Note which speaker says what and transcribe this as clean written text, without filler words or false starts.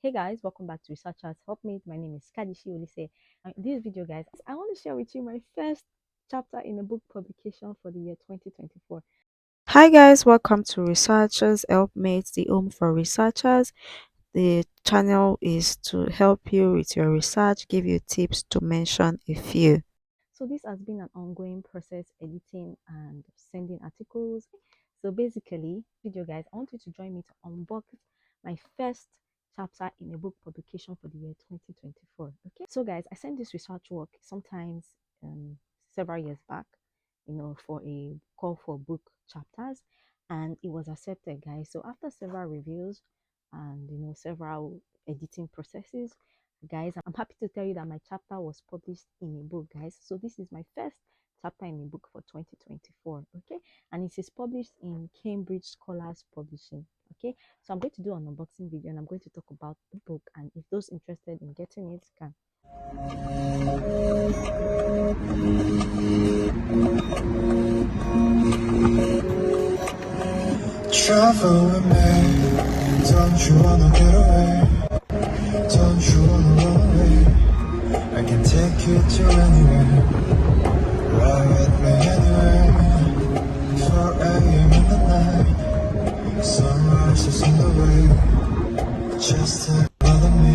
Speaker 1: Hey guys, welcome back to Researchers Helpmate. My name is Kadishi Olise. And in this video, guys, I want to share with you my first chapter in a book publication for the year 2024.
Speaker 2: Hi guys, welcome to Researchers Helpmates, the home for researchers. The channel is to help you with your research, give you tips to mention a few.
Speaker 1: So this has been an ongoing process, editing and sending articles. So basically, video guys, I want you to join me to unbox my first chapter in a book publication for the year 2024. Okay. So guys, I sent this research work sometimes several years back, for a call for book chapters, and it was accepted, guys. So after several reviews and several editing processes, guys, I'm happy to tell you that my chapter was published in a book, guys. So this is my first chapter in a book for 2024. Okay, and it is published in Cambridge Scholars Publishing. Okay, so I'm going to do an unboxing video and I'm going to talk about the book, and if those interested in getting it can.
Speaker 3: Travel with me, don't you wanna get away? Don't you wanna run away? I can take you to anywhere. Ride with me anywhere. 4 a.m. in the night, sunrise is on the way. Just another minute.